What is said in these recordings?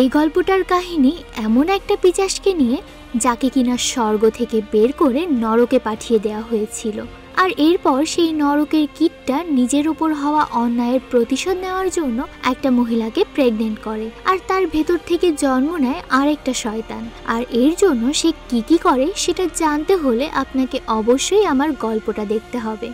এই গল্পটার কাহিনী এমন একটা পিশাচকে নিয়ে যাকে কিনা স্বর্গ থেকে বের করে নরকে পাঠিয়ে দেওয়া হয়েছিল। আর এরপর সেই নরকের কীটটা নিজের উপর হওয়া অন্যায়ের প্রতিশোধ নেওয়ার জন্য একটা মহিলাকে প্রেগনেন্ট করে, আর তার ভেতর থেকে জন্ম নেয় আরেকটা শয়তান। আর এর জন্য সে কি করে সেটা জানতে হলে আপনাকে অবশ্যই আমার গল্পটা দেখতে হবে।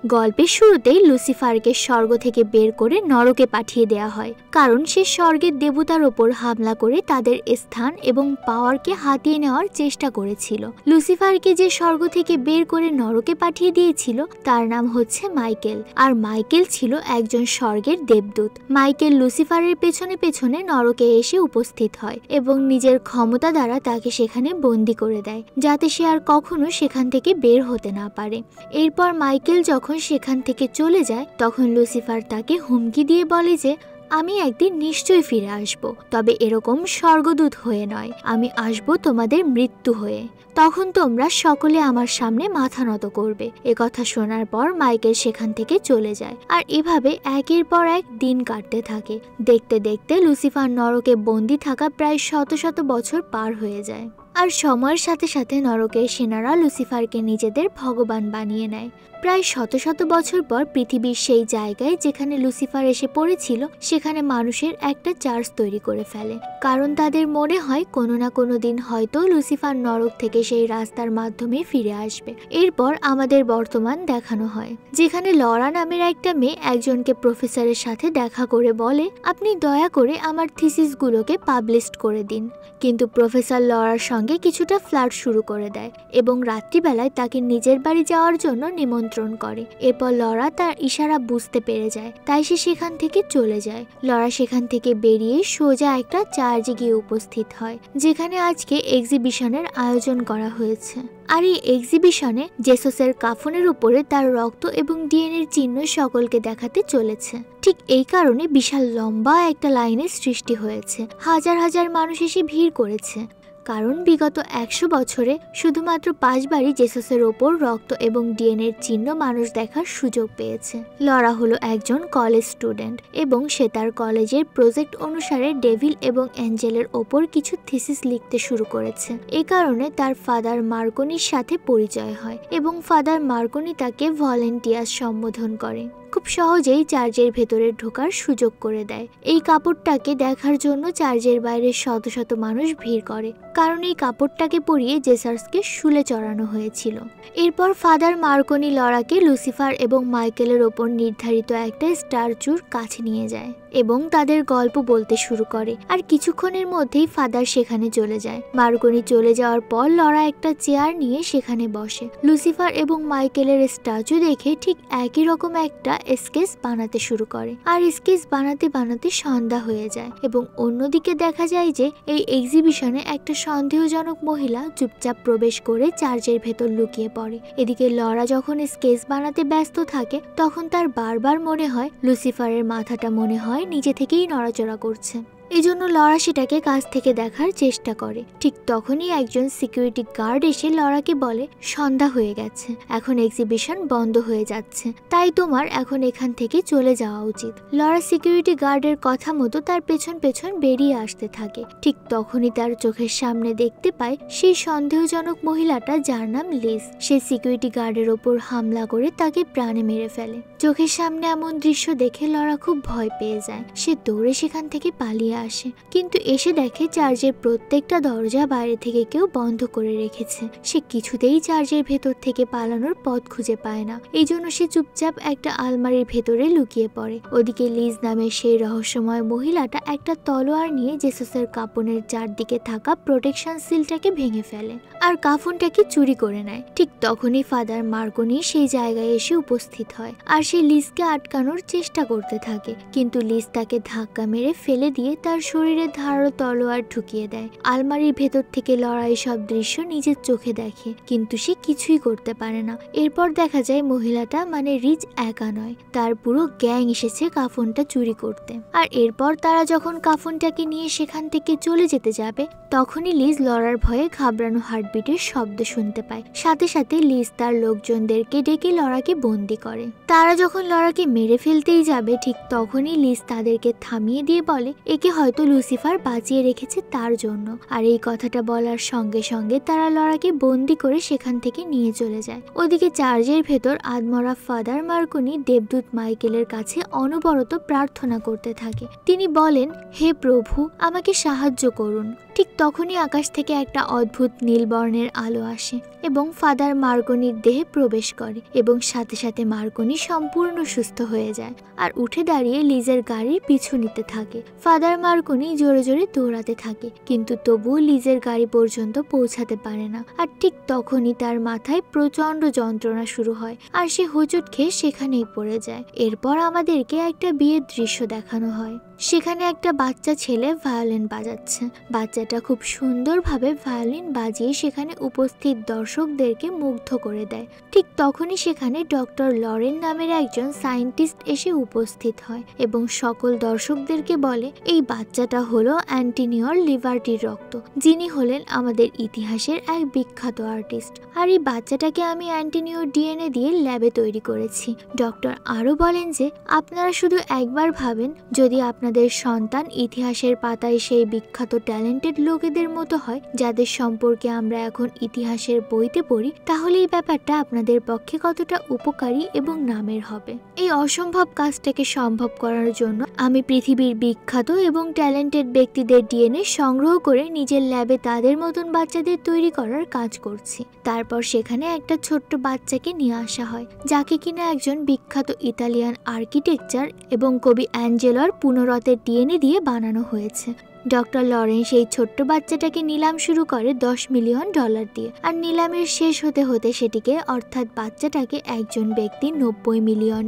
গল্পের শুরুতেই লুসিফারকে স্বর্গ থেকে বের করে নরকে পাঠিয়ে দেয়া হয়, কারণ সে স্বর্গের দেবতার ওপর হামলা করে তাদের স্থান এবং পাওয়ারকে হাতিয়ে নেওয়ার চেষ্টা করেছিল। লুসিফারকে যে স্বর্গ থেকে বের করে নরকে পাঠিয়ে দিয়েছিল তার নাম হচ্ছে মাইকেল, আর মাইকেল ছিল একজন স্বর্গের দেবদূত। মাইকেল লুসিফারের পেছনে পেছনে নরকে এসে উপস্থিত হয় এবং নিজের ক্ষমতা দ্বারা তাকে সেখানে বন্দী করে দেয়, যাতে সে আর কখনো সেখান থেকে বের হতে না পারে। এরপর মাইকেল যখন সেখান থেকে চলে যায় তখন লুসিফার তাকে হুমকি দিয়ে বলে যে আমি একদিন নিশ্চয়ই ফিরে আসব, তবে এরকম স্বর্গদূত হয়ে নয়, আমি আসব তোমাদের মৃত্যু হয়ে। তখন তোমরা সকলে আমার সামনে মাথা নত করবে। কথা শোনার পর মাইকেল সেখান থেকে চলে যায়, আর এভাবে একের পর এক দিন কাটতে থাকে। দেখতে দেখতে লুসিফার নরকে বন্দী থাকা প্রায় শত শত বছর পার হয়ে যায়। আর সময়ের সাথে সাথে নরকের সেনারা লুসিফারকে নিজেদের ভগবান বানিয়ে নেয়। প্রায় শত শত বছর পর পৃথিবীর সেই জায়গায় যেখানে লুসিফার এসে পড়েছিল সেখানে মানুষের একটা চার্চ তৈরি করে ফেলে, কারণ তাদের মনে হয় কোনো না কোনো দিন হয়তো লুসিফার নরক থেকে সেই রাস্তার মাধ্যমে ফিরে আসবে। এরপর আমাদের বর্তমান দেখানো হয়, যেখানে লরা নামের একটা মেয়ে একজনকে প্রফেসরের সাথে দেখা করে বলে আপনি দয়া করে আমার থিসিসগুলোকে পাবলিশ করে দিন। কিন্তু প্রফেসর লরার সঙ্গে কিছুটা ফ্লার্ট শুরু করে দেয় এবং রাত্রিবেলায় তাকে নিজের বাড়ি যাওয়ার জন্য নিমন্ত্রণ করে। এরপর লরা তার ইশারা বুঝতে পেরে যায়, তাই সে সেখান থেকে চলে যায়। লরা সেখান থেকে বেরিয়ে সোজা একটা চার্চে গিয়ে উপস্থিত হয়, যেখানে আজকে এক্সিবিশনের আয়োজন করা হয়েছে। আর এই এক্সিবিশনে জেসাসের কাফনের উপরে তার রক্ত এবং ডিএনএর চিহ্ন সকলকে দেখাতে চলেছে। ঠিক এই কারণে বিশাল লম্বা একটা লাইনের সৃষ্টি হয়েছে। হাজার হাজার মানুষ এসে ভিড় করেছে, কারণ বিগত 100 বছরে শুধুমাত্র 5 বারই জেসাসের ওপর রক্ত এবং ডিএনএর চিহ্ন মানুষ দেখার সুযোগ পেয়েছে। লরা হলো একজন কলেজ স্টুডেন্ট এবং সে তার কলেজের প্রজেক্ট অনুসারে ডেভিল এবং অ্যাঞ্জেলের ওপর কিছু থিসিস লিখতে শুরু করেছে। এই কারণে তার ফাদার মার্কনির সাথে পরিচয় হয় এবং ফাদার মার্কনি তাকে ভলেন্টিয়ার সম্বোধন করে। খুব সহজেই চার্চের ভেতরে ঢোকার সুযোগ করে দেয়। এই কাপড়টাকে দেখার জন্য চার্চের বাইরে শত শত মানুষ ভিড় করে, কারণ এই কাপড়টাকে পরিয়ে জেসাসকে শুলে চড়ানো হয়েছিল। এরপর ফাদার মার্কনি লরাকে লুসিফার এবং মাইকেলের ওপর নির্ধারিত একটা স্ট্যাচুর কাছে নিয়ে যায় এবং তাদের গল্প বলতে শুরু করে। আর কিছুক্ষণের মধ্যেই ফাদার সেখানে চলে যায়। মার্কনি চলে যাওয়ার পর লরা একটা চেয়ার নিয়ে সেখানে বসে। লুসিফার এবং মাইকেলের স্ট্যাচু দেখে ঠিক একই রকম একটা স্কেচ বানাতে শুরু করে, আর স্কেচ বানাতে বানাতে সন্ধ্যা হয়ে যায় এবং অন্যদিকে দেখা যায় যে এই এক্সিবিশনে একটা সন্দেহজনক মহিলা চুপচাপ প্রবেশ করে চার্চের ভেতর লুকিয়ে পড়ে। এদিকে লরা যখন স্কেচ বানাতে ব্যস্ত থাকে তখন তার বারবার মনে হয় লুসিফারের মাথাটা মনে হয় নিজে থেকেই নড়াচড়া করছে। এজন্য লরা সেটাকে কাছ থেকে দেখার চেষ্টা করে। ঠিক তখনই একজন সিকিউরিটি গার্ড এসে লরাকে বলে সন্ধ্যা হয়ে গেছে, এখন এক্সিবিশন বন্ধ হয়ে যাচ্ছে, তাই তোমার এখন এখান থেকে চলে যাওয়া উচিত। লরা সিকিউরিটি গার্ডের কথা মতো তার পেছন পেছন বেরিয়ে আসতে থাকে। ঠিক তখনই তার চোখের সামনে দেখতে পায় সেই সন্দেহজনক মহিলাটা, যার নাম লিজ। সে সিকিউরিটি গার্ডের ওপর হামলা করে তাকে প্রাণে মেরে ফেলে। চোখের সামনে এমন দৃশ্য দেখে লরা খুব ভয় পেয়ে যায়। সে দৌড়ে সেখান থেকে পালিয়ে আসে, কিন্তু এসে দেখে চার্চের প্রত্যেকটা দরজা বাইরে থেকে কেউ বন্ধ করে রেখেছে। সে কিছুতেই চার্চের ভেতর থেকে পালানোর পথ খুঁজে পায় না। এই জন্য সে চুপচাপ একটা আলমারির ভেতরে লুকিয়ে পড়ে। ওদিকে লিজ নামের সেই রহস্যময় মহিলাটা একটা তলোয়ার নিয়ে জেসাসের কাফনের চারদিকে থাকা প্রোটেকশন সিলটাকে ভেঙে ফেলে আর কাফনটাকে চুরি করে নেয়। ঠিক তখনই ফাদার মার্কনি সেই জায়গায় এসে উপস্থিত হয়, আর সে লিজকে আটকানোর চেষ্টা করতে থাকে, কিন্তু লিজ তাকে ধাক্কা মেরে ফেলে দিয়ে তার তার শরীরে ধারালো তলোয়ার ঢুকিয়ে দেয়। আলমারির ভেতর থেকে লড়াই সব দৃশ্য নিজের চোখে দেখে, কিন্তু সে কিছুই করতে পারে না। এরপর দেখা যায় মহিলাটা মানে রিজ একা নয়, তার পুরো গ্যাং এসেছে কাফনটা চুরি করতে। আর এরপর তারা যখন কাফনটাকে নিয়ে সেখান থেকে চলে যেতে যাবে, তখনই লিজ লড়ার ভয়ে ঘাবড়ানো হার্টবিটের শব্দ শুনতে পায়। সাথে সাথে লিজ তার লোকজনদেরকে ডেকে লড়াকে বন্দি করে। তারা যখন লড়াকে মেরে ফেলতেই যাবে, ঠিক তখনই লিজ তাদেরকে থামিয়ে দিয়ে বলে একে হয়তো লুসিফার বাঁচিয়ে রেখেছে তার জন্য। আর এই কথাটা বলার সঙ্গে সঙ্গে তারা লড়াকে বন্দি করে সেখান থেকে নিয়ে চলে যায়। ওদিকে চার্জের ভেতর আদমরা ফাদার মার্কনি দেবদূত মাইকেলের কাছে অনবরত প্রার্থনা করতে থাকে। তিনি বলেন, হে প্রভু, আমাকে সাহায্য করুন। ঠিক তখনই আকাশ থেকে একটা অদ্ভুত নীল বর্ণের আলো আসে এবং ফাদার মার্কনির দেহে প্রবেশ করে এবং সাথে সাথে মার্কনি সম্পূর্ণ সুস্থ হয়ে যায় আর উঠে দাঁড়িয়ে লিজের গাড়ির পিছু নিতে থাকে। ফাদার মার্কনি জোরে জোরে দৌড়াতে থাকে, কিন্তু তবুও লিজের গাড়ি পর্যন্ত পৌঁছাতে পারে না। আর ঠিক তখনই তার মাথায় প্রচন্ড যন্ত্রণা শুরু হয় আর সে হোঁচট খেয়ে সেখানেই পড়ে যায়। এরপর আমাদেরকে একটা বিয়ের দৃশ্য দেখানো হয়। সেখানে একটা বাচ্চা ছেলে ভায়োলিন বাজাচ্ছে। বাচ্চাটা খুব সুন্দরভাবে ভায়োলিন বাজিয়ে সেখানে উপস্থিত দর্শকদেরকে মুগ্ধ করে দেয়। ঠিক তখনই সেখানে ডক্টর লরেন নামের একজন সায়েন্টিস্ট এসে উপস্থিত হয় এবং সকল দর্শকদেরকে বলে এই বাচ্চাটা হলো অ্যান্টনিওর লিবার্টির রক্ত, যিনি হলেন আমাদের ইতিহাসের এক বিখ্যাত আর্টিস্ট। আর এই বাচ্চাটাকে আমি অ্যান্টনিওর ডিএনএ দিয়ে ল্যাবে তৈরি করেছি। ডক্টর আরও বলেন যে আপনারা শুধু একবার ভাবেন, যদি আপনাদের সন্তান ইতিহাসের পাতায় সেই বিখ্যাত ট্যালেন্টেড লোকেদের মতো হয় যাদের সম্পর্কে আমরা এখন ইতিহাসের বইতে পড়ি, তাহলে এই ব্যাপারটা আপনাদের পক্ষে কতটা উপকারী এবং নামের হবে। এই অসম্ভব কাজটাকে সম্ভব করার জন্য আমি পৃথিবীর বিখ্যাত এবং ট্যালেন্টেড ব্যক্তিদের ডিএনএ সংগ্রহ করে নিজের ল্যাবে তাদের মতন বাচ্চাদের তৈরি করার কাজ করছি। তারপর সেখানে একটা ছোট্ট বাচ্চাকে নিয়ে আসা হয়, যাকে কিনা একজন বিখ্যাত ইতালিয়ান আর্কিটেকচার এবং কবি অ্যাঞ্জেলোর পুনরতের ডিএনএ দিয়ে বানানো হয়েছে। ডক্টর লরেন সেই ছোট্ট বাচ্চাটাকে নিলাম শুরু করে $10 মিলিয়ন দিয়ে। আর নিলামের শেষ হতে হতে সেটিকে অর্থাৎ বাচ্চাটাকে একজন ব্যক্তি $90 মিলিয়ন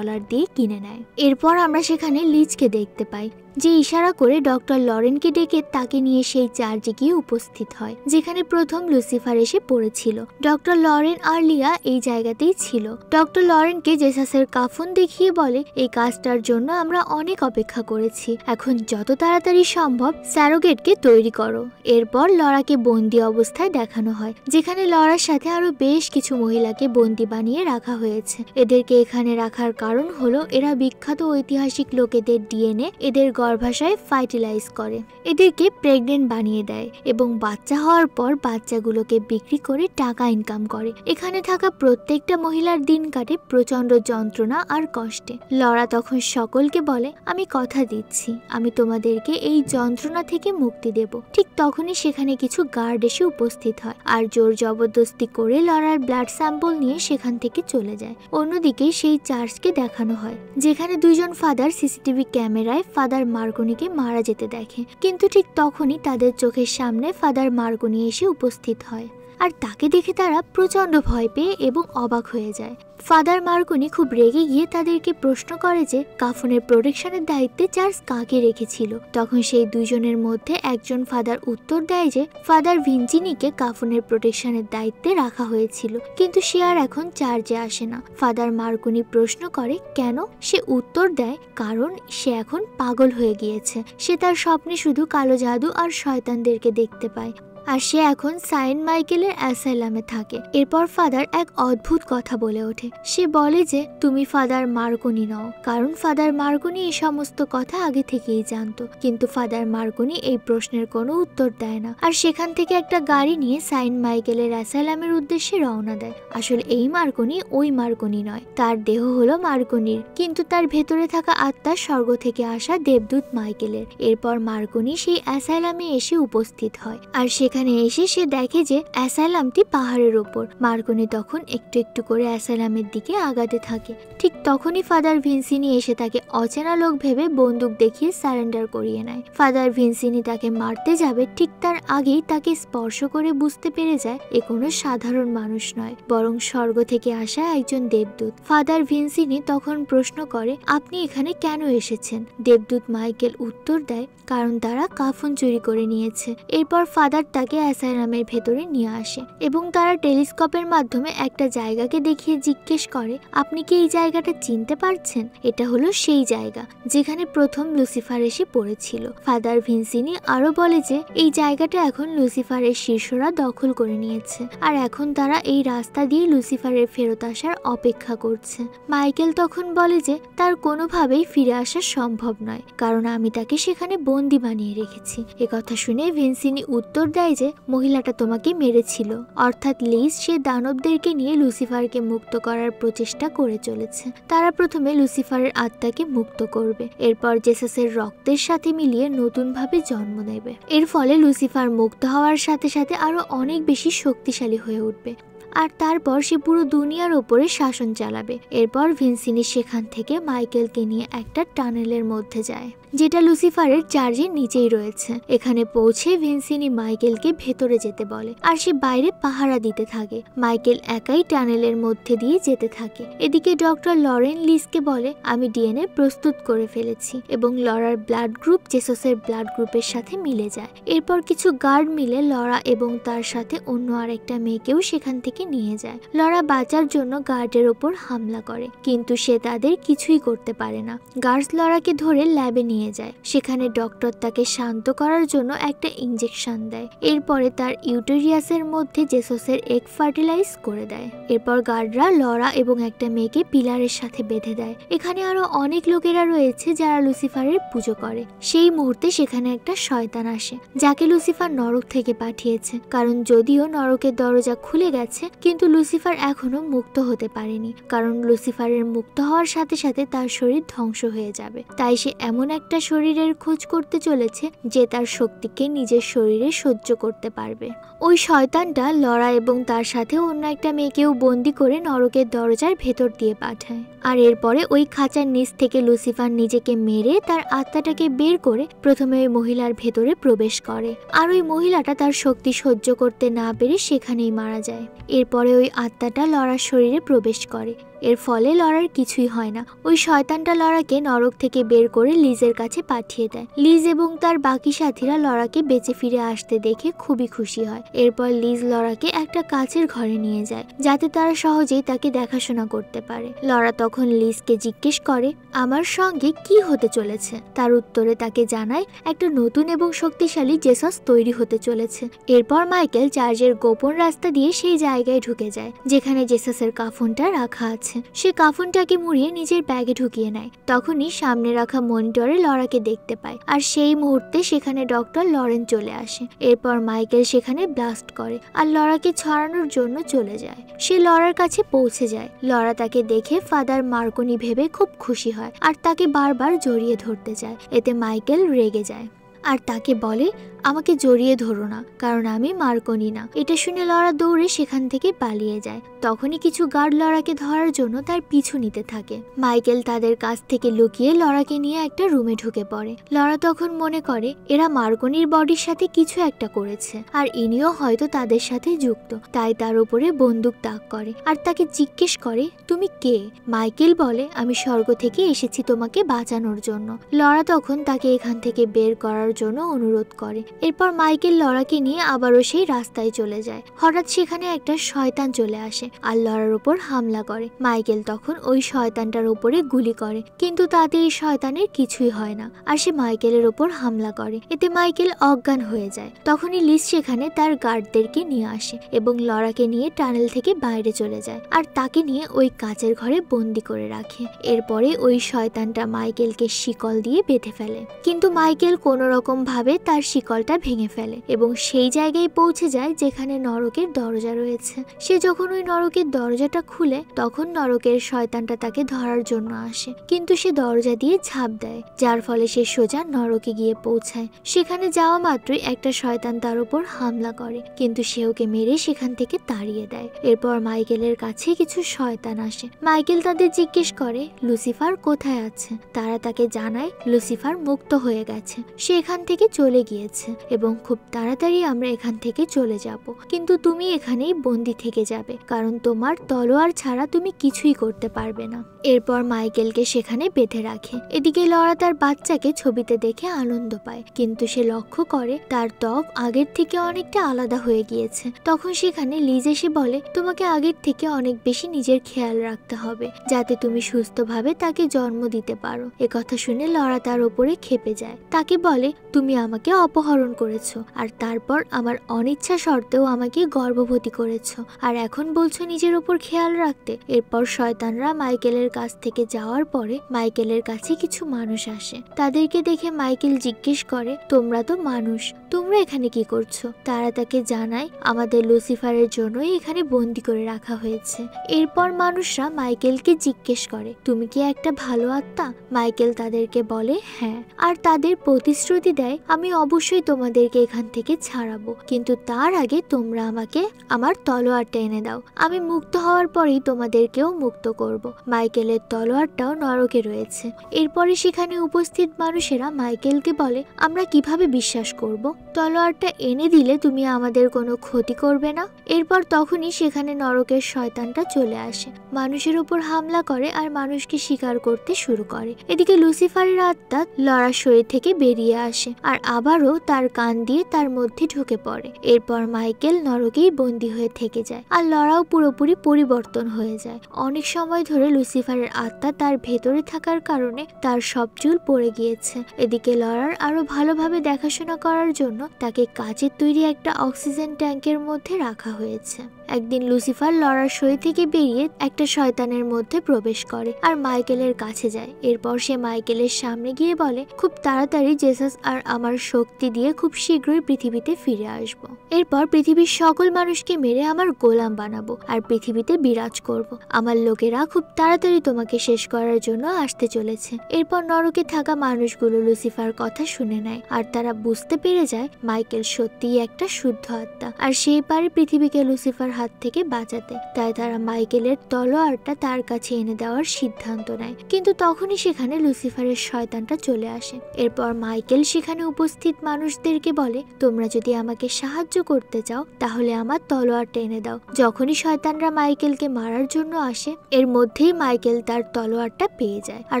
দিয়ে কিনে নেয়। এরপর আমরা সেখানে লিজকে দেখতে পাই, যে ইশারা করে ডক্টর লরেনকে ডেকে তাকে নিয়ে সেই চার্চে গিয়ে উপস্থিত হয়, যেখানে প্রথম লুসিফার এসে পড়েছিল। ডক্টর লরেন আর লিয়া এই জায়গাতেই ছিল। ডক্টর লরেনকে জেসাসের কাফন দেখিয়ে বলে, এই কাজটার জন্য আমরা অনেক অপেক্ষা করেছি, এখন যত তাড়াতাড়ি সম্ভব স্যারোগেটকে তৈরি করো। এরপর লরাকে বন্দি অবস্থায় দেখানো হয়, যেখানে লরার সাথে আরো বেশ কিছু মহিলাকে বন্দি বানিয়ে রাখা হয়েছে। এদেরকে এখানে রাখার কারণ হলো এরা বিখ্যাত ঐতিহাসিক লোকেদের ডিএনএ এদের গর্ভাশয়ে ফার্টিলাইজ করে, এদেরকে প্রেগনেন্ট বানিয়ে দেয় এবং বাচ্চা হওয়ার পর বাচ্চাগুলোকে বিক্রি করে টাকা ইনকাম করে। এখানে থাকা প্রত্যেকটা মহিলার দিন কাটে প্রচন্ড যন্ত্রণা আর কষ্টে। লরা তখন সকলকে বলে, আমি কথা দিচ্ছি আমি তোমাদেরকে এই যন্ত্রণা থেকে মুক্তি দেব। ঠিক তখনই সেখানে কিছু গার্ড এসে উপস্থিত হয় আর জোর জবরদস্তি করে লরার ব্লাড স্যাম্পল নিয়ে সেখান থেকে চলে যায়। অন্যদিকে সেই চার্চকে দেখানো হয়, যেখানে দুইজন ফাদার সিসিটিভি ক্যামেরায় ফাদার মার্কনিকে মারা যেতে দেখে, কিন্তু ঠিক তখনই তাদের চোখের সামনে ফাদার মার্কনি এসে উপস্থিত হয় আর তাকে দেখে তারা প্রচন্ড ভয় পেয়ে এবং অবাক হয়ে যায়। ফাদার মার্কনি খুব রেগে গিয়ে তাদেরকে প্রশ্ন করে যে কাফনের প্রোটেকশনের দায়িত্বে চার্চ কাকে রেখেছিল। তখন সেই দুইজনের মধ্যে একজন ফাদার উত্তর দেয় যে ফাদার ভিনচিনিকে কাফনের প্রোটেকশনের দায়িত্বে রাখা হয়েছিল, কিন্তু সে আর এখন চার্চে আসে না। ফাদার মার্কনি প্রশ্ন করে কেন? সে উত্তর দেয়, কারণ সে এখন পাগল হয়ে গিয়েছে, সে তার স্বপ্নে শুধু কালো জাদু আর শয়তানদেরকে দেখতে পায় আর সে এখন সাইন্ট মাইকেলের অ্যাসাইলামে থাকে। এরপর ফাদার এক অদ্ভুত কথা বলে ওঠে, সে বলে যে তুমি ফাদার মার্কনি নও, কারণ ফাদার মার্কনি এই সমস্ত কথা আগে থেকেই জানতো। কিন্তু ফাদার মার্কনি এই প্রশ্নের কোনো উত্তর দেয় না আর সেখান থেকে একটা গাড়ি নিয়ে সাইন্ট মাইকেলের অ্যাসাইলামের উদ্দেশ্যে রওনা দেয়। আসলে এই মার্কনি ওই মার্কনি নয়, তার দেহ হলো মার্কনির, কিন্তু তার ভেতরে থাকা আত্মা স্বর্গ থেকে আসা দেবদূত মাইকেলের। এরপর মার্কনি সেই অ্যাসাইলামে এসে উপস্থিত হয় আর সেখানে এসে সে দেখে যে অ্যাসাইলামটি পাহাড়ের ওপর। মার্কনি তখন একটু একটু করে অ্যাসাইলামের দিকে আগাতে থাকে। ঠিক তখনই ফাদার ভিনসিনি এসে তাকে অচেনা লোক ভেবে বন্দুক দেখিয়ে সারেন্ডার করিয়ে নেয়। ফাদার ভিনসিনি তাকে মারতে যাবে, ঠিক তার আগেই তাকে স্পর্শ করে বুঝতে পেরে যায় এ কোনো সাধারণ মানুষ নয়, বরং স্বর্গ থেকে আসা একজন দেবদূত। ফাদার ভিনসিনি তখন প্রশ্ন করে, আপনি এখানে কেন এসেছেন? দেবদূত মাইকেল উত্তর দেয়, কারণ তারা কাফন চুরি করে নিয়েছে। এরপর ফাদার তাকে অ্যাসাইলামের ভেতরে নিয়ে আসে এবং তারা টেলিস্কোপের মাধ্যমে একটা জায়গাকে দেখিয়ে জিজ্ঞেস করে, আপনি কি এই জায়গাটা চিনতে পারছেন? এটা হলো সেই জায়গা যেখানে প্রথম লুসিফার এসে পড়েছিল। ফাদার ভিনসিনি আরো বলে যে এই জায়গাটা এখন লুসিফারের শিষ্যরা দখল করে নিয়েছে, আর এখন তারা এই রাস্তা দিয়ে লুসিফারের ফেরত আসার অপেক্ষা করছে। মাইকেল তখন বলে যে তার কোনোভাবেই ফিরে আসা সম্ভব নয়, কারণ আমি তাকে সেখানে বন্দি বানিয়ে রেখেছি। একথা শুনে ভিনসিনি উত্তর দেয় যে মহিলাটা তোমাকে মেরেছিল, অর্থাৎ লিজ সে দানবদেরকে নিয়ে লুসিফারকে মুক্ত করার প্রচেষ্টা করে চলেছে। তারা প্রথমে লুসিফারের আত্মাকে মুক্ত করবে, এরপর জেসাসের রক্তের সাথে মিলিয়ে নতুনভাবে জন্ম নেবে। এর ফলে লুসিফার মুক্ত হওয়ার সাথে সাথে আরো অনেক বেশি শক্তিশালী হয়ে উঠবে, আর তারপর সে পুরো দুনিয়ার ওপরে শাসন চালাবে। এরপর ভিনসিনি সেখান থেকে মাইকেলকে নিয়ে একটা টানেলের মধ্যে যায়, যেটা লুসিফারের চার্জের নিচেই রয়েছে। এখানে পৌঁছে ভিনসিনি মাইকেলকে ভেতরে যেতে বলে, আর সে বাইরে পাহারা দিতে থাকে। মাইকেল একাই টানেলের মধ্যে দিয়ে যেতে থাকে। এদিকে ডক্টর লরেন লিজকে বলে, আমি ডিএনএ প্রস্তুত করে ফেলেছি, এবং লরার ব্লাড গ্রুপ জেসসের ব্লাড গ্রুপের সাথে মিলে যায়। এরপর কিছু গার্ড মিলে লরা এবং তার সাথে অন্য আরেকটা মেয়েকেও সেখান থেকে নিয়ে যায়। লরা বাঁচার জন্য গার্ডের ওপর হামলা করে, কিন্তু সে তাদের কিছুই করতে পারে না। গার্ডস লরাকে ধরে ল্যাবে নিয়ে যায়। সেখানে ডক্টর তাকে শান্ত করার জন্য একটা ইনজেকশন দেয়। এরপরে তার ইউটেরিয়াসের মধ্যে জেসসের এগ ফার্টিলাইজ করে দেয়। এরপর গার্ডরা লরা এবং একটা মেয়েকে পিলারের সাথে বেঁধে দেয়। এখানে আরো অনেক লোকেরা রয়েছে যারা লুসিফারের পুজো করে। সেই মুহূর্তে সেখানে একটা শয়তান আসে, যাকে লুসিফার নরক থেকে পাঠিয়েছে। কারণ যদিও নরকের দরজা খুলে গেছে, কিন্তু লুসিফার এখনো মুক্ত হতে পারেনি, কারণ লুসিফারের মুক্ত হওয়ার সাথে সাথে তার শরীর ধ্বংস হয়ে যাবে। তাই সে এমন একটা শরীরের খোঁজ করতে চলেছে যে তার শক্তিকে নিজের শরীরে সহ্য করতে পারবে। ওই শয়তানটা লরা এবং তার সাথে অন্য একটা মেয়েকেও বন্দি করে নরকের দরজার ভেতর দিয়ে পাঠায়। আর এরপরে ওই খাঁচার নিচ থেকে লুসিফার নিজেকে মেরে তার আত্মাটাকে বের করে প্রথমে ওই মহিলার ভেতরে প্রবেশ করে, আর ওই মহিলাটা তার শক্তি সহ্য করতে না পেরে সেখানেই মারা যায়। এরপরে ওই আত্মাটা লরার শরীরে প্রবেশ করে। এর ফলে লরার কিছুই হয় না। ওই শয়তানটা লরাকে নরক থেকে বের করে লিজের কাছে পাঠিয়ে দেয়। লিজ এবং তার বাকি সাথীরা লরাকে বেঁচে ফিরে আসতে দেখে খুবই খুশি হয়। এরপর লিজ লরাকে একটা কাচের ঘরে নিয়ে যায়, যাতে তারা সহজেই তাকে দেখাশোনা করতে পারে। লরা তখন লিজকে জিজ্ঞেস করে, আমার সঙ্গে কি হতে চলেছে? তার উত্তরে তাকে জানায় একটা নতুন এবং শক্তিশালী জেসাস তৈরি হতে চলেছে। এরপর মাইকেল চার্জের গোপন রাস্তা দিয়ে সেই জায়গায় ঢুকে যায় যেখানে জেসাসের কাফনটা রাখা আছে। সে কাফনটাকে মুড়িয়ে নিজের ব্যাগে ঢুকিয়ে নেয়। তখনই সামনে রাখা মনিটরে লরাকে দেখতে পায়, আর সেই মুহূর্তে সেখানে ডক্টর লরেন চলে আসে। এরপর মাইকেল সেখানে ব্লাস্ট করে আর লরাকে ছড়ানোর জন্য চলে যায়। সে লরার কাছে পৌঁছে যায়। লরা তাকে দেখে ফাদার মার্কনি ভেবে খুব খুশি হয় আর তাকে বারবার জড়িয়ে ধরতে চায়। এতে মাইকেল রেগে যায় আর তাকে বলে, আমাকে জড়িয়ে ধরো না, কারণ আমি মার্কনি না। এটা শুনে লরা দৌড়ে সেখান থেকে পালিয়ে যায়। তখনই কিছু গার্ড লরাকে ধরার জন্য তার পিছু নিতে থাকে। মাইকেল তাদের কাছ থেকে লুকিয়ে লরাকে নিয়ে একটা রুমে ঢুকে পড়ে। লরা তখন মনে করে এরা মার্কনির বডির সাথে কিছু একটা করেছে, আর ইনিও হয়তো তাদের সাথে যুক্ত। তাই তার উপরে বন্দুক তাক করে আর তাকে জিজ্ঞেস করে, তুমি কে? মাইকেল বলে, আমি স্বর্গ থেকে এসেছি তোমাকে বাঁচানোর জন্য। লরা তখন তাকে এখান থেকে বের করার জন্য অনুরোধ করে। এরপর মাইকেল লরাকে নিয়ে আবারও সেই রাস্তায় চলে যায়। হঠাৎ সেখানে একটা শয়তান চলে আসে আর লরার উপর হামলা করে। মাইকেল তখন ওই শয়তানটার উপরে গুলি করে, কিন্তু তাতে এই শয়তানের কিছুই হয় না, আর সে মাইকেলের উপর হামলা করে। এতে মাইকেল অজ্ঞান হয়ে যায়। তখনই লিজ সেখানে তার গার্ডদেরকে নিয়ে আসে এবং লরাকে নিয়ে টানেল থেকে বাইরে চলে যায় আর তাকে নিয়ে ওই কাচের ঘরে বন্দি করে রাখে। এরপরে ওই শয়তানটা মাইকেলকে শিকল দিয়ে বেঁধে ফেলে, কিন্তু মাইকেল কোনো রকম ভাবে তার শিকলটা ভেঙে ফেলে এবং সেই জায়গায় পৌঁছে যায় যেখানে নরকের দরজা রয়েছে। সে যখন ওই নরকের দরজাটা খুলে তখন নরকের শয়তানটা তাকে ধরার জন্য আসে, কিন্তু সে দরজা দিয়ে ঝাঁপ দেয়, যার ফলে সে সোজা নরকে গিয়ে পৌঁছায়। সেখানে যাওয়া মাত্রই একটা শয়তান তার উপর হামলা করে, কিন্তু সে ওকে মেরে সেখান থেকে তাড়িয়ে দেয়। এরপর মাইকেলের কাছে কিছু শয়তান আসে। মাইকেল তাদের জিজ্ঞেস করে লুসিফার কোথায় আছে। তারা তাকে জানায় লুসিফার মুক্ত হয়ে গেছে, সে এখান থেকে চলে গিয়েছে এবং খুব তাড়াতাড়ি আমরা এখান থেকে চলে যাব, কিন্তু তুমি এখানেই বন্দি থেকে যাবে, কারণ তোমার তলোয়ার ছাড়া তুমি কিছুই করতে পারবে না। এরপর মাইকেলকে সেখানে বেঁধে রাখে। এদিকে লরা তার বাচ্চাকে ছবিতে দেখে আনন্দ পায়, কিন্তু সে লক্ষ্য করে তার ত্বক আগের থেকে অনেকটা আলাদা হয়ে গিয়েছে। তখন সেখানে লিজ এসে বলে তোমাকে আগের থেকে অনেক বেশি নিজের খেয়াল রাখতে হবে, যাতে তুমি সুস্থভাবে তাকে জন্ম দিতে পারো। একথা শুনে লরা তার উপরে ক্ষেপে যায়। তাকে বলে তুমি আমাকে অপহরণ করেছো, আর তারপর আমার অনিচ্ছা সত্ত্বেও আমাকে গর্ভবতী করেছো, আর এখন বলছো নিজের উপর খেয়াল রাখতে। এরপর শয়তানরা মাইকেলের কাছ থেকে যাওয়ার পরে মাইকেলের কাছে কিছু মানুষ আসে। তাদেরকে দেখে মাইকেল জিজ্ঞেস করে তোমরা তো মানুষ, তোমরা এখানে কি করছো? তারা তাকে জানায় আমাদের লুসিফারের জন্যই এখানে বন্দি করে রাখা হয়েছে। এরপর মানুষরা মাইকেলকে জিজ্ঞেস করে তুমি কি একটা ভালো আত্মা? মাইকেল তাদেরকে বলে হ্যাঁ, আর তাদের প্রতিশ্রুতি দেয় আমি অবশ্যই তোমাদেরকে এখান থেকে ছাড়াবো, কিন্তু তার আগে তোমরা আমাকে আমার তলোয়ারটা এনে দাও, আমি মুক্ত হওয়ার পরেই তোমাদেরকেও মুক্ত করব। মাইকেলের তলোয়ারটাও নরকে রয়েছে। এরপরে সেখানে উপস্থিত মানুষেরা মাইকেলকে বলে আমরা কিভাবে বিশ্বাস করব? তলোয়ারটা এনে দিলে তুমি আমাদের কোনো ক্ষতি করবে না। এরপর তখনই সেখানে নরকের শয়তানটা চলে আসে, মানুষের উপর হামলা করে আর মানুষকে শিকার করতে শুরু করে। এদিকে লুসিফারের আত্মা লরার শরীর থেকে বেরিয়ে আসে আর আবারও তার কান দিয়ে তার মধ্যে ঢুকে পড়ে। এরপর মাইকেল নরকেই বন্দী হয়ে থেকে যায় আর লরাও পুরোপুরি পরিবর্তন হয়ে যায়। অনেক সময় ধরে লুসিফারের আত্মা তার ভেতরে থাকার কারণে তার সব চুল পড়ে গিয়েছে। এদিকে লরার আরো ভালোভাবে দেখাশোনা করার জন্য তাকে কাচের তৈরি একটা অক্সিজেন ট্যাঙ্কের মধ্যে রাখা হয়েছে। একদিন লুসিফার লরার শরীর থেকে বেরিয়ে একটা শয়তানের মধ্যে প্রবেশ করে আর মাইকেলের কাছে যায়। এরপর সে মাইকেলের সামনে গিয়ে বলে খুব তাড়াতাড়ি জেসাস আর আমার শক্তি দিয়ে খুব শীঘ্রই পৃথিবীতে ফিরে আসব। এরপর পৃথিবীর সকল মানুষকে মেরে আমার গোলাম বানাবো আর পৃথিবীতে বিরাজ করব। আমার লোকেরা খুব তাড়াতাড়ি তোমাকে শেষ করার জন্য আসতে চলেছে। এরপর নরকে থাকা মানুষগুলো লুসিফার কথা শুনে নেয় আর তারা বুঝতে পেরে যায় মাইকেল সত্যিই একটা শুদ্ধ আত্মা আর সেই পারে পৃথিবীকে লুসিফার হাত থেকে বাঁচাতে। তাই তারা মাইকেলের তলোয়ারটা তার কাছে এনে দেওয়ার সিদ্ধান্ত নেয়, কিন্তু তখনই সেখানে লুসিফারের শয়তানটা চলে আসে। এরপর মাইকেল সেখানে উপস্থিত মানুষদেরকে বলে তোমরা যদি আমাকে সাহায্য করতে চাও তাহলে আমার তলোয়ারটা এনে দাও। যখনই শয়তানরা মাইকেলকে মারার জন্য আসে এর মধ্যেই মাইকেল তার তলোয়ারটা পেয়ে যায় আর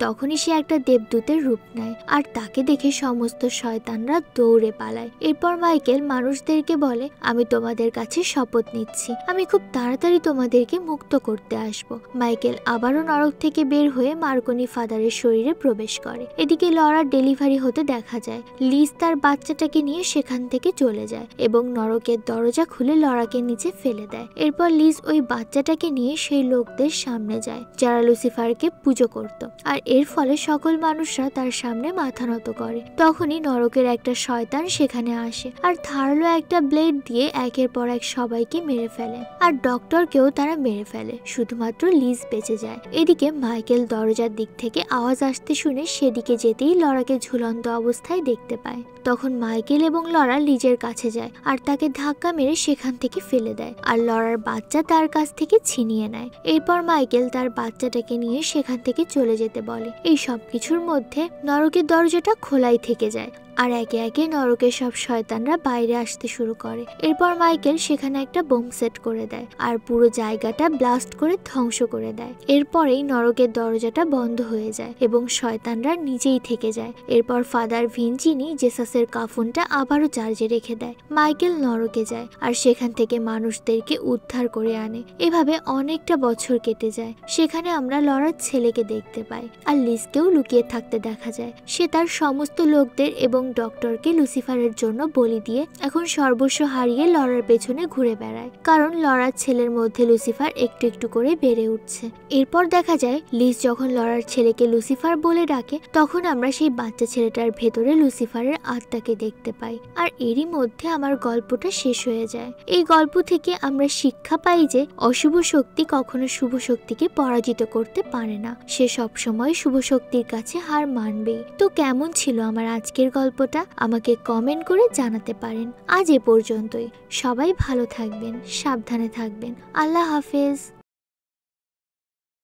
তখনই সে একটা দেবদূতের রূপ নেয় আর তাকে দেখে সমস্ত শয়তানরা দৌড়ে পালায়। এরপর মাইকেল মানুষদেরকে বলে আমি তোমাদের কাছে শপথ নিচ্ছি আমি খুব তাড়াতাড়ি তোমাদেরকে মুক্ত করতে আসব। মাইকেল আবারও নরক থেকে বের হয়ে মার্কনি ফাদারের শরীরে প্রবেশ করে। এদিকে লরার ডেলিভারি হতে দেখা যায়। লিজ তার বাচ্চাটাকে নিয়ে সেখান থেকে চলে যায় এবং নরকের দরজা খুলে লরাকে নিচে ফেলে দেয়। এরপর লিজ ওই বাচ্চাটাকে নিয়ে সেই লোকদের সামনে যায় যারা লুসিফারকে পুজো করত আর এর ফলে সকল মানুষরা তার সামনে মাথা নত করে। তখনই নরকের একটা শয়তান সেখানে আসে আর ধারালো একটা ব্লেড দিয়ে একের পর এক সবাইকে মেরে ফেলে আর ডক্টরকেও তারা মেরে ফেলে, শুধুমাত্র লিজ বেঁচে যায়। এদিকে মাইকেল দরজার দিক থেকে আওয়াজ আসতে শুনে সেদিকে যেতেই লরাকে ঝুলন্ত অবস্থায় দেখতে পায়। তখন মাইকেল এবং লরা লিজের কাছে যায় আর তাকে ধাক্কা মেরে সেখান থেকে ফেলে দেয় আর লরার বাচ্চা তার কাছ থেকে ছিনিয়ে নেয়। এরপর মাইকেল তার বাচ্চাটাকে নিয়ে সেখান থেকে চলে যেতে বলে। এই সব কিছুর মধ্যে নরকের দরজাটা খোলাই থেকে যায় আর একে একে নরকের সব শয়তানরা বাইরে আসতে শুরু করে। এরপর মাইকেল সেখানে একটা বোম সেট করে দেয় আর পুরো জায়গাটা ব্লাস্ট করে ধ্বংস করে দেয়। এরপরেই নরকের দরজাটা বন্ধ হয়ে যায় এবং শয়তানরা নিজেই থেকে যায়। এরপর ফাদার ভিনচিনি জেসাসের কাফনটা আবারও চার্জে রেখে দেয়। মাইকেল নরকে যায় আর সেখান থেকে মানুষদেরকে উদ্ধার করে আনে। এভাবে অনেকটা বছর কেটে যায়। সেখানে আমরা লরার ছেলেকে দেখতে পাই আর লিজকেও লুকিয়ে থাকতে দেখা যায়। সে তার সমস্ত লোকদের এবং এবং ডক্টরকে লুসিফারের জন্য বলি দিয়ে এখন সর্বস্ব হারিয়ে লরার পেছনে ঘুরে বেড়ায়, কারণ লরার ছেলের মধ্যে লুসিফার একটু একটু করে বেড়ে উঠছে। এরপর দেখা যায় লিজ যখন লরার ছেলেকে লুসিফার বলে ডাকে, তখন আমরা সেই বাচ্চা ছেলেটার ভেতরে লুসিফারের আত্মাকে দেখতে পাই। আর এরই মধ্যে আমার গল্পটা শেষ হয়ে যায়। এই গল্প থেকে আমরা শিক্ষা পাই যে অশুভ শক্তি কখনো শুভ শক্তিকে পরাজিত করতে পারে না, সে সবসময় শুভ শক্তির কাছে হার মানবেই। তো কেমন ছিল আমার আজকের গল্পটা আমাকে কমেন্ট করে জানাতে পারেন। আজ এ পর্যন্তই। সবাই ভালো থাকবেন, সাবধানে থাকবেন। আল্লাহ হাফেজ।